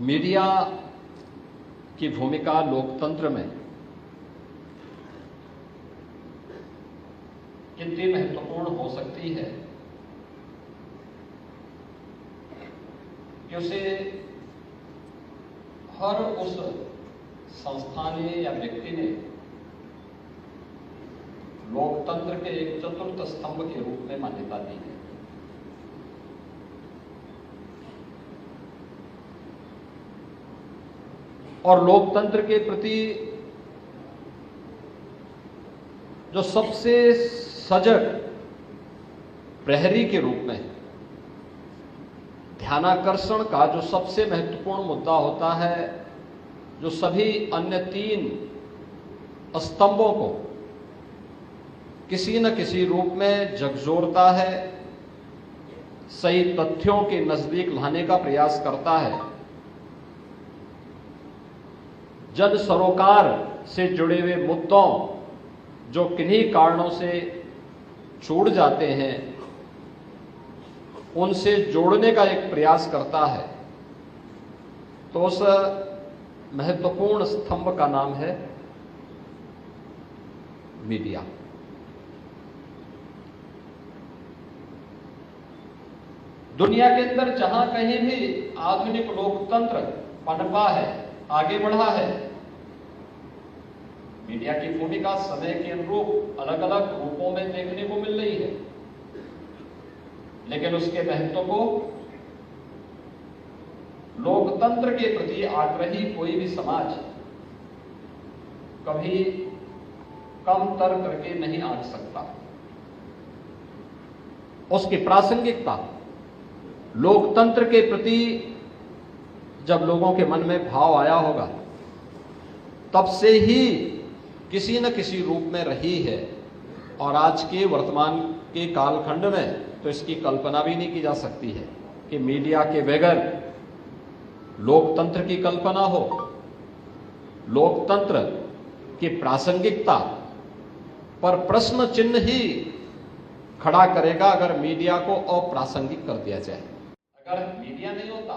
Media की भूमिका लोकतंत्र में कितनी महत्वपूर्ण हो सकती है कि उसे हर उस संस्था ने या व्यक्ति ने लोकतंत्र के एक चतुर्थ स्तंभ के रूप में मान्यता दी है। और लोकतंत्र के प्रति जो सबसे सजग प्रहरी के रूप में ध्यानाकर्षण का जो सबसे महत्वपूर्ण मुद्दा होता है, जो सभी अन्य तीन स्तंभों को किसी न किसी रूप में झकझोरता है, सही तथ्यों के नजदीक लाने का प्रयास करता है, जन सरोकार से जुड़े हुए मुद्दों जो किन्हीं कारणों से छूट जाते हैं उनसे जोड़ने का एक प्रयास करता है, तो उस महत्वपूर्ण स्तंभ का नाम है मीडिया। दुनिया के अंदर जहां कहीं भी आधुनिक लोकतंत्र पनपा है, आगे बढ़ा है, मीडिया की भूमिका समय के अनुरूप अलग अलग रूपों में देखने को मिल रही है, लेकिन उसके महत्व को लोकतंत्र के प्रति आग्रही कोई भी समाज कभी कम तर करके नहीं आंक सकता। उसकी प्रासंगिकता लोकतंत्र के प्रति जब लोगों के मन में भाव आया होगा तब से ही किसी न किसी रूप में रही है, और आज के वर्तमान के कालखंड में तो इसकी कल्पना भी नहीं की जा सकती है कि मीडिया के बगैर लोकतंत्र की कल्पना हो। लोकतंत्र की प्रासंगिकता पर प्रश्न चिन्ह ही खड़ा करेगा अगर मीडिया को अप्रासंगिक कर दिया जाए। अगर मीडिया नहीं होता,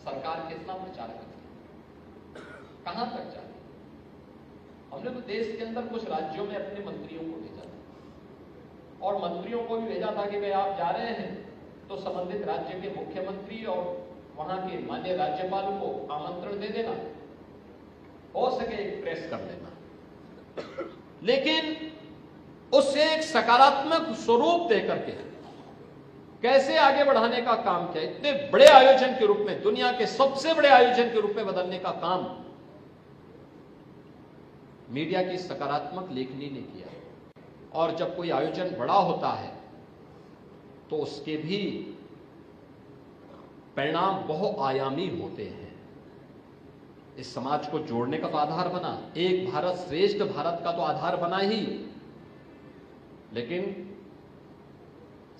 सरकार कितना प्रचार करती, कहां तक जाए? हमने तो देश के अंदर कुछ राज्यों में अपने मंत्रियों को भेजा था, और मंत्रियों को भी भेजा था कि भाई आप जा रहे हैं तो संबंधित राज्य के मुख्यमंत्री और वहां के माननीय राज्यपाल को आमंत्रण दे देना, हो सके एक प्रेस कर देना, लेकिन उससे एक सकारात्मक स्वरूप देकर के कैसे आगे बढ़ाने का काम किया। इतने बड़े आयोजन के रूप में, दुनिया के सबसे बड़े आयोजन के रूप में बदलने का काम मीडिया की सकारात्मक लेखनी ने किया। और जब कोई आयोजन बड़ा होता है तो उसके भी परिणाम बहुआयामी होते हैं। इस समाज को जोड़ने का तो आधार बना, एक भारत श्रेष्ठ भारत का तो आधार बना ही, लेकिन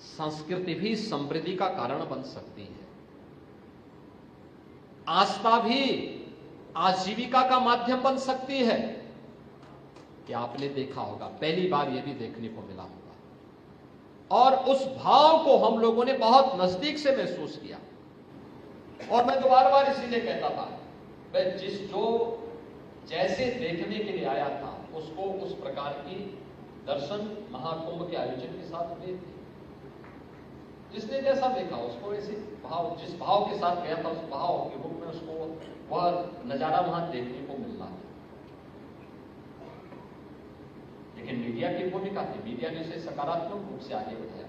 संस्कृति भी समृद्धि का कारण बन सकती है। आस्था भी आजीविका का माध्यम बन सकती है। कि आपने देखा होगा, पहली बार यह भी देखने को मिला होगा, और उस भाव को हम लोगों ने बहुत नजदीक से महसूस किया। और मैं तो बार बार इसीलिए कहता था, भाई जो जैसे देखने के लिए आया था उसको उस प्रकार की दर्शन महाकुंभ के आयोजन के साथ हुए थे। जिसने जैसा देखा उसको ऐसे भाव, जिस भाव के साथ गया था उस भाव के रूप में उसको वह नजारा वहां देखने को मिल रहा था। लेकिन मीडिया की भूमिका थी, मीडिया ने इसे सकारात्मक रूप से आगे बढ़ाया।